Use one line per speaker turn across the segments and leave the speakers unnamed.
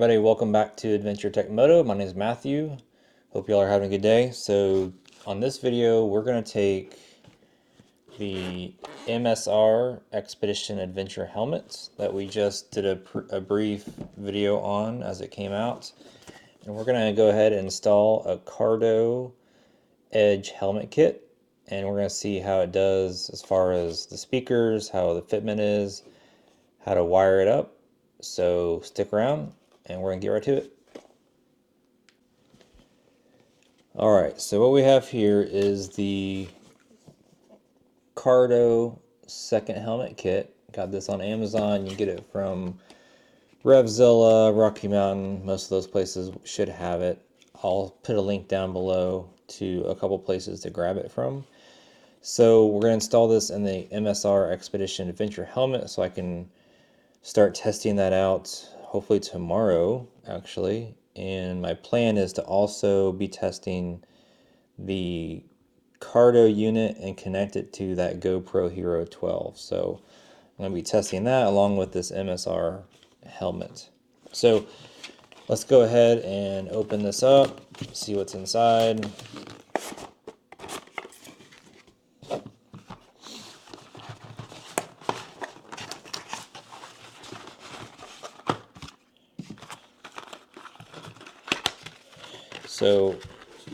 everybody, welcome back to Adventure Tech Moto. My name is Matthew. Hope y'all are having a good day. So on this video, we're going to take the MSR Xpedition Adventure helmet that we just did a brief video on as it came out. And we're going to go ahead and install a Cardo Edge helmet kit. And we're going to see how it does as far as the speakers, how the fitment is, how to wire it up. So stick around and we're gonna get right to it. Alright, so what we have here is the Cardo second helmet kit. Got this on Amazon. You get it from Revzilla, Rocky Mountain. Most of those places should have it. I'll put a link down below to a couple places to grab it from. So we're gonna install this in the MSR Xpedition Adventure helmet so I can start testing that out hopefully tomorrow actually, and my plan is to also be testing the Cardo unit and connect it to that GoPro Hero 12. So I'm going to be testing that along with this MSR helmet. So let's go ahead and open this up, see what's inside. So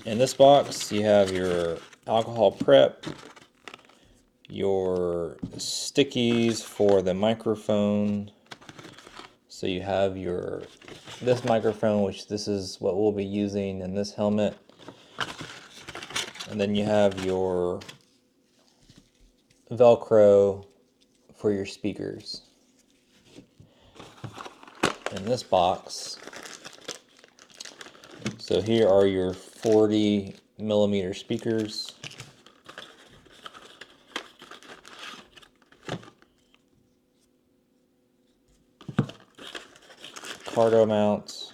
in this box you have your alcohol prep, your stickies for the microphone. So you have this microphone, which this is what we'll be using in this helmet. And then you have your Velcro for your speakers. In this box, so here are your 40mm speakers. Cardo Mount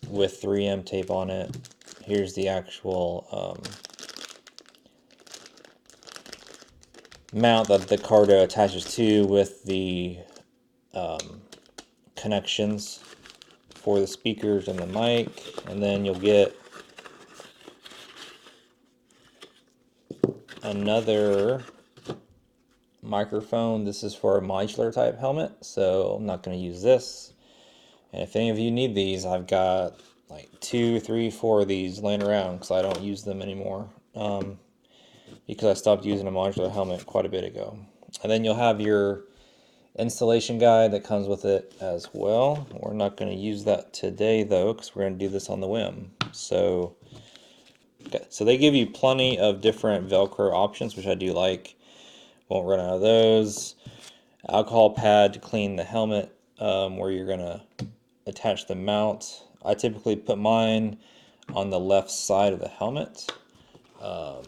with 3M tape on it. Here's the actual mount that the Cardo attaches to with the connections for the speakers and the mic, and then you'll get another microphone. This is for a modular type helmet, so I'm not going to use this. And if any of you need these, I've got like 2, 3, 4 of these laying around because I don't use them anymore, because I stopped using a modular helmet quite a bit ago. And then you'll have your installation guide that comes with it as well. We're not going to use that today though, because we're going to do this on the whim. So they give you plenty of different Velcro options, which I do like. Won't run out of those. Alcohol pad to clean the helmet, where you're going to attach the mount. I typically put mine on the left side of the helmet.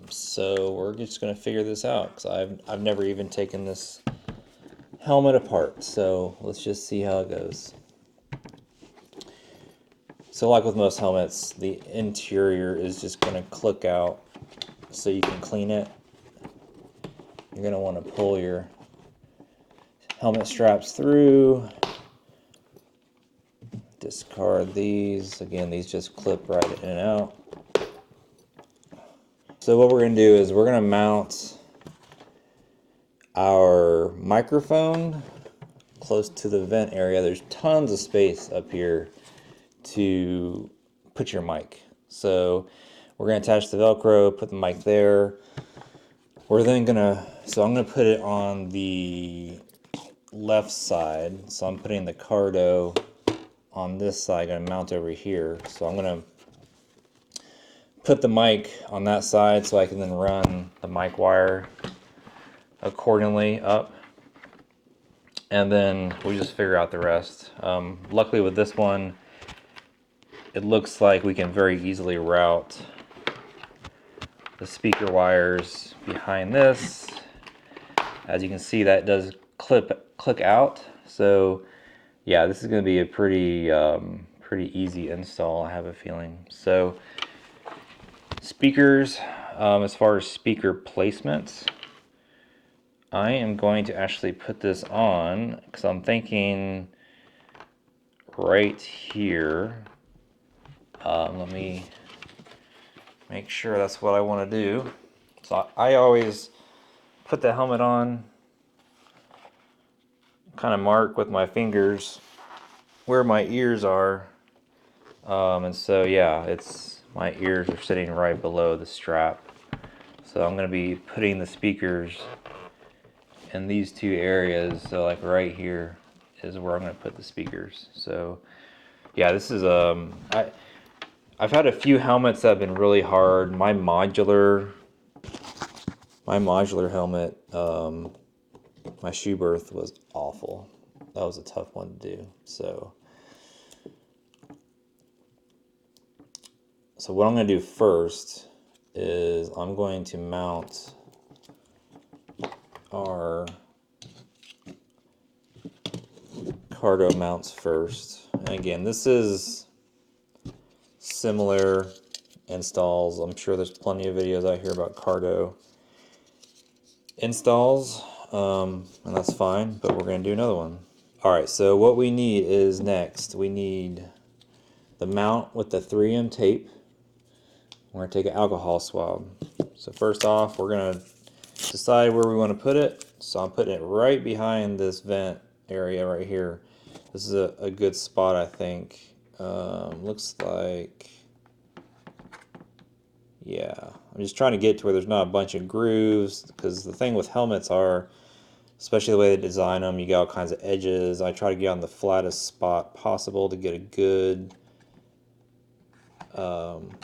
So we're just going to figure this out, because I've never even taken this helmet apart, so let's just see how it goes. So like with most helmets, the interior is just going to click out so you can clean it. You're going to want to pull your helmet straps through, discard these. Again, these just clip right in and out. So what we're going to do is we're going to mount our microphone close to the vent area. There's tons of space up here to put your mic. So we're going to attach the Velcro, put the mic there. We're then going to, so I'm going to put it on the left side. So I'm putting the Cardo on this side, going to mount over here. So I'm going to put the mic on that side so I can then run the mic wire accordingly up, and then we just figure out the rest. Luckily with this one, it looks like we can very easily route the speaker wires behind this. As you can see, that does click out. So yeah, this is going to be a pretty easy install, I have a feeling. So speakers, as far as speaker placements, I am going to actually put this on because I'm thinking right here. Let me make sure that's what I want to do. So I always put the helmet on, kind of mark with my fingers where my ears are. And so yeah, my ears are sitting right below the strap. So I'm going to be putting the speakers in these two areas. So like right here is where I'm going to put the speakers. So yeah, this is I've had a few helmets that have been really hard. My modular helmet, my shoe berth was awful. That was a tough one to do. So what I'm going to do first is I'm going to mount our Cardo mounts first. And again, this is similar installs. I'm sure there's plenty of videos out here about Cardo installs, and that's fine, but we're going to do another one. Alright, so what we need is next, we need the mount with the 3M tape. We're going to take an alcohol swab. So first off, we're going to decide where we want to put it. So I'm putting it right behind this vent area right here. This is a good spot, I think. Looks like, yeah. I'm just trying to get to where there's not a bunch of grooves, because the thing with helmets are, especially the way they design them, you got all kinds of edges. I try to get on the flattest spot possible to get a good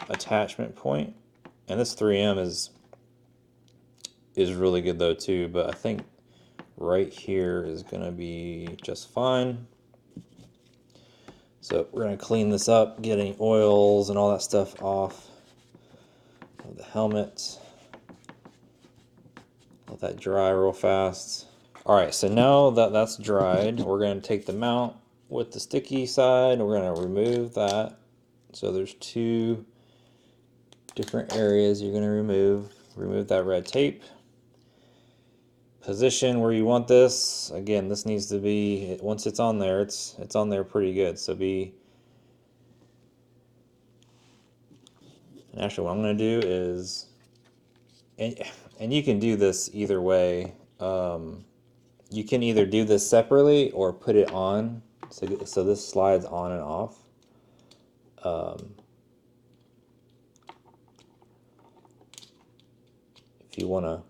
attachment point. And this 3M is really good though too, but I think right here is going to be just fine. So we're going to clean this up, get any oils and all that stuff off of the helmet. Let that dry real fast. Alright, so now that that's dried, we're going to take the mount with the sticky side and we're going to remove that. So there's two different areas you're going to remove. Remove that red tape. Position where you want this. Again, this needs to be, once it's on there, it's on there pretty good. So and actually what I'm going to do is, and you can do this either way. You can either do this separately or put it on. So this slides on and off. If you want to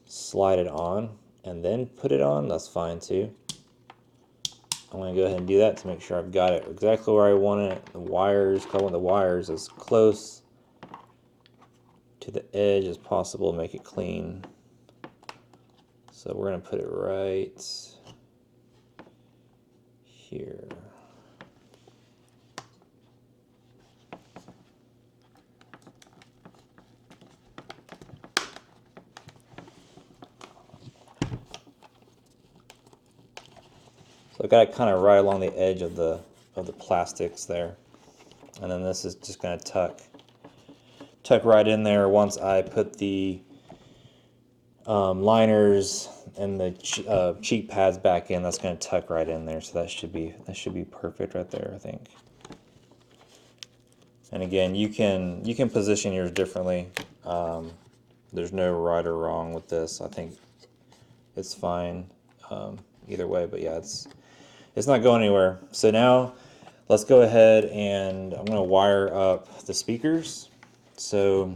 slide it on and then put it on, that's fine too. I'm going to go ahead and do that to make sure I've got it exactly where I want it. The wires, I want the wires as close to the edge as possible to make it clean. So we're going to put it right here. So I got it kind of right along the edge of the plastics there, and then this is just going to tuck right in there once I put the liners and the cheek pads back in. That's going to tuck right in there, so that should be perfect right there, I think. And again, you can position yours differently. There's no right or wrong with this. I think it's fine either way, but yeah, it's not going anywhere. So now let's go ahead and I'm going to wire up the speakers. So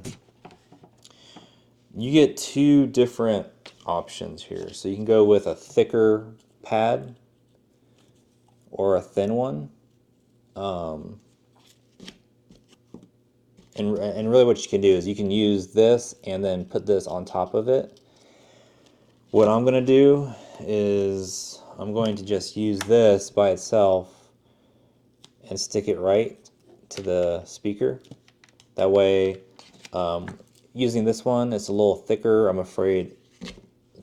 you get two different options here. So you can go with a thicker pad or a thin one. And really what you can do is you can use this and then put this on top of it. What I'm going to do is I'm going to just use this by itself and stick it right to the speaker. That way, using this one, it's a little thicker. I'm afraid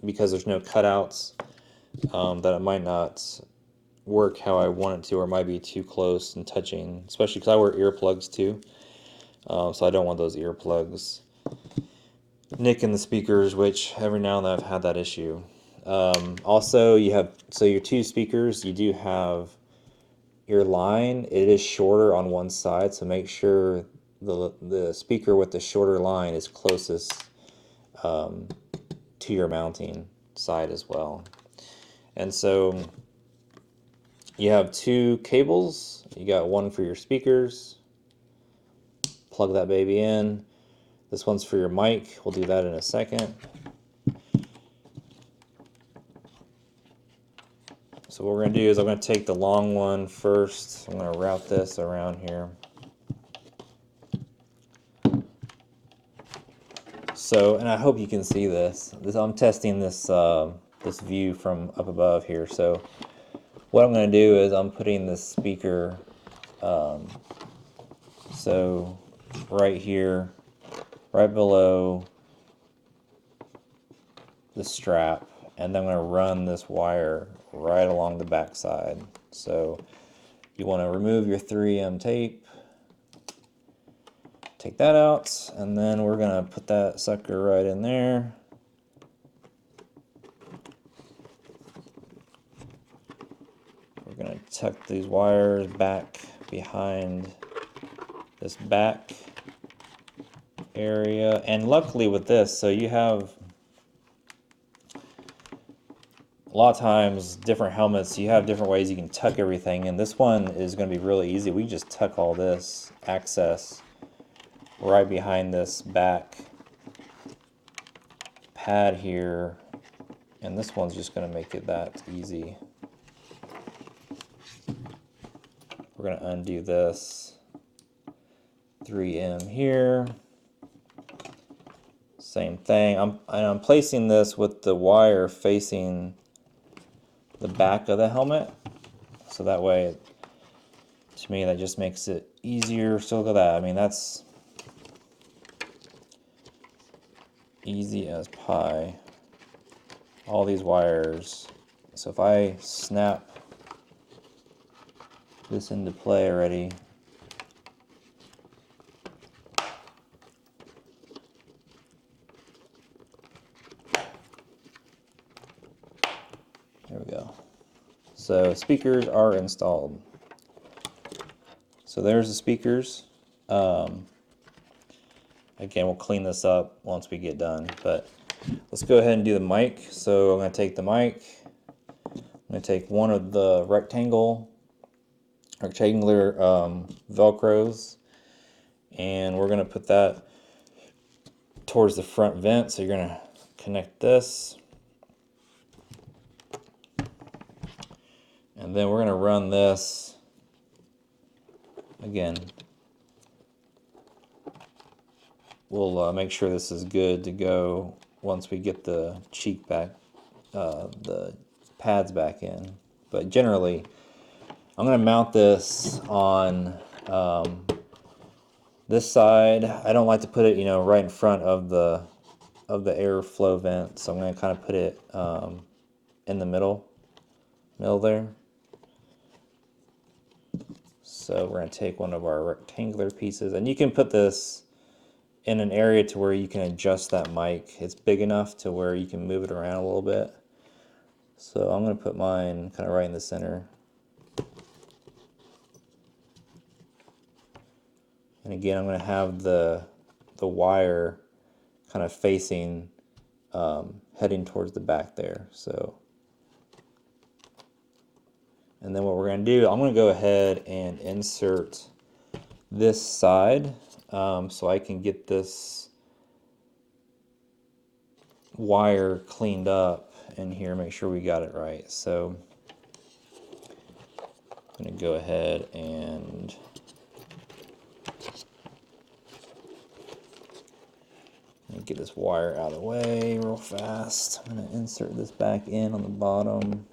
because there's no cutouts that it might not work how I want it to, or it might be too close and touching, especially because I wear earplugs too. So I don't want those earplugs. nick in the speakers, which every now and then I've had that issue. Also, you have, so your two speakers, you do have your line, it is shorter on one side, so make sure the speaker with the shorter line is closest to your mounting side as well. And so you have two cables. You got one for your speakers. Plug that baby in. This one's for your mic. We'll do that in a second. So what we're going to do is I'm going to take the long one first. I'm going to route this around here. So, and I hope you can see this. I'm testing this this view from up above here. So what I'm going to do is I'm putting this speaker so right here, right below the strap, and then I'm going to run this wire right along the back side. So you want to remove your 3M tape, take that out, and then we're going to put that sucker right in there. We're going to tuck these wires back behind this back area. And luckily with this, so you have a lot of times different helmets, you have different ways you can tuck everything, and this one is going to be really easy. We just tuck all this access right behind this back pad here, and this one's just going to make it that easy. We're going to undo this 3M here. Same thing. I'm placing this with the wire facing the back of the helmet, so that way, to me, that just makes it easier. So look at that. I mean, that's easy as pie. All these wires. So if I snap this into play already, there we go. So speakers are installed. So there's the speakers. Again, we'll clean this up once we get done, but let's go ahead and do the mic. So I'm going to take the mic. I'm going to take one of the rectangular Velcros, and we're going to put that towards the front vent. So you're going to connect this, and then we're going to run this again. We'll make sure this is good to go once we get the cheek back, the pads back in. But generally, I'm going to mount this on this side. I don't like to put it, right in front of the airflow vent. So I'm going to kind of put it in the middle there. So we're going to take one of our rectangular pieces, and you can put this in an area to where you can adjust that mic. It's big enough to where you can move it around a little bit. So I'm going to put mine kind of right in the center. And again, I'm going to have the wire kind of facing, heading towards the back there. So, and then what we're going to do, I'm going to go ahead and insert this side. So I can get this wire cleaned up in here, make sure we got it right. So I'm going to go ahead and get this wire out of the way real fast. I'm going to insert this back in on the bottom.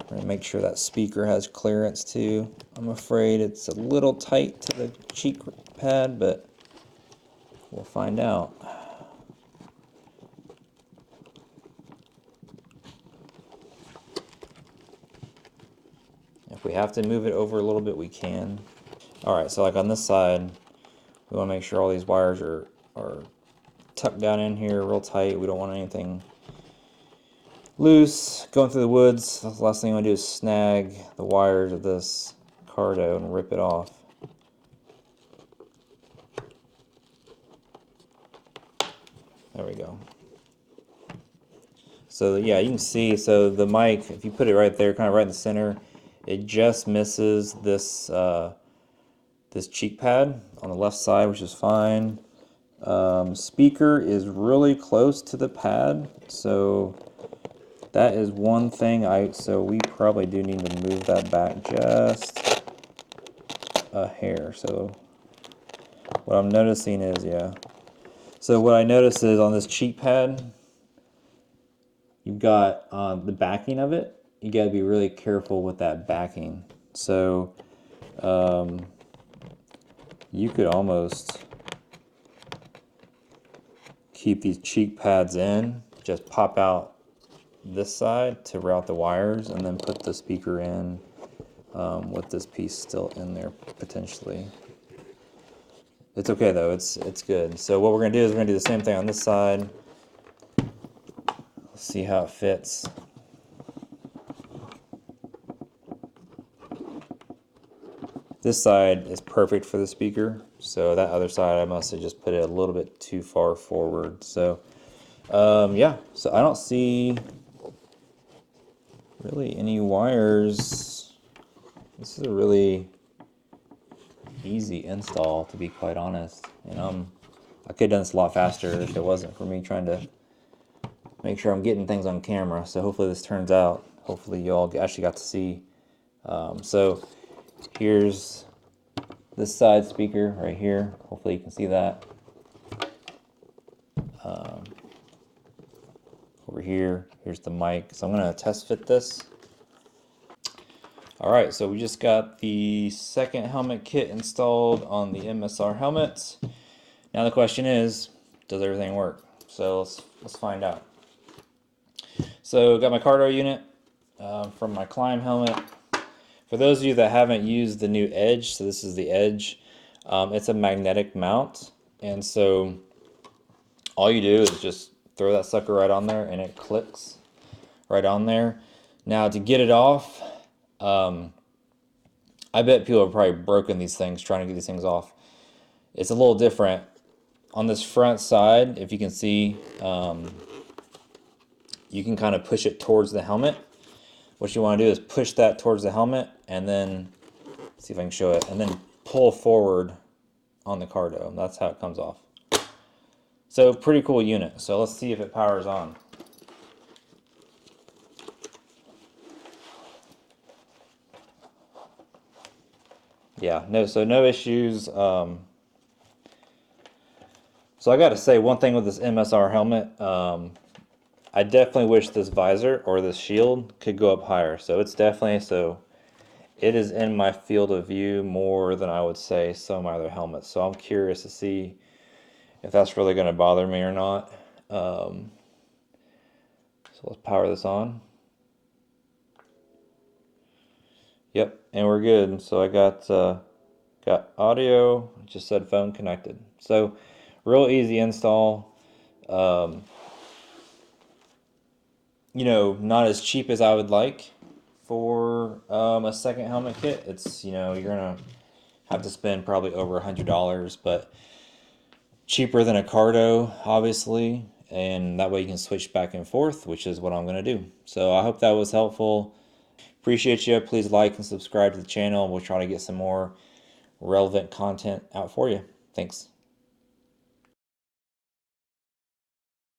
I'm going to make sure that speaker has clearance too. I'm afraid it's a little tight to the cheek pad, but we'll find out. If we have to move it over a little bit, we can. All right, so like on this side, we want to make sure all these wires are tucked down in here real tight. We don't want anything loose going through the woods. The last thing I want to do is snag the wires of this Cardo and rip it off. There we go. So yeah, you can see, so the mic, if you put it right there, kind of right in the center, it just misses this this cheek pad on the left side, which is fine. Speaker is really close to the pad, so that is one thing so we probably do need to move that back just a hair. So what I'm noticing is, yeah. So what I notice is on this cheek pad, you've got the backing of it. You got to be really careful with that backing. So you could almost keep these cheek pads in, just pop out this side to route the wires, and then put the speaker in with this piece still in there potentially. It's okay though, it's good. So what we're gonna do is we're gonna do the same thing on this side. Let's see how it fits. This side is perfect for the speaker, so that other side I must have just put it a little bit too far forward. So yeah, so I don't see really any wires. This is a really easy install, to be quite honest. And I could have done this a lot faster if it wasn't for me trying to make sure I'm getting things on camera. So hopefully this turns out. Hopefully you all actually got to see. So here's this side speaker right here. Hopefully you can see that. Over here, here's the mic. So I'm gonna test fit this. All right, so we just got the second helmet kit installed on the MSR helmet. Now the question is, does everything work? So let's find out. So got my Cardo unit from my Climb helmet. For those of you that haven't used the new Edge, so this is the Edge, it's a magnetic mount, and so all you do is just throw that sucker right on there and it clicks right on there. Now to get it off, I bet people have probably broken these things trying to get these things off. It's a little different. On this front side, if you can see, you can kind of push it towards the helmet. What you want to do is push that towards the helmet and then, see if I can show it, and then pull forward on the Cardo. That's how it comes off. So pretty cool unit. So let's see if it powers on. Yeah, no issues. So I got to say one thing with this MSR helmet. I definitely wish this visor or this shield could go up higher. So it's definitely, so it is in my field of view more than I would say some of my other helmets. So I'm curious to see if that's really going to bother me or not. So let's power this on. Yep, and we're good. So I got audio, just said phone connected. So real easy install. You know, not as cheap as I would like for a second helmet kit. It's, you know, you're gonna have to spend probably over $100, but cheaper than a Cardo, obviously, and that way you can switch back and forth, which is what I'm gonna do. So I hope that was helpful. Appreciate you. Please like and subscribe to the channel. We'll try to get some more relevant content out for you. Thanks.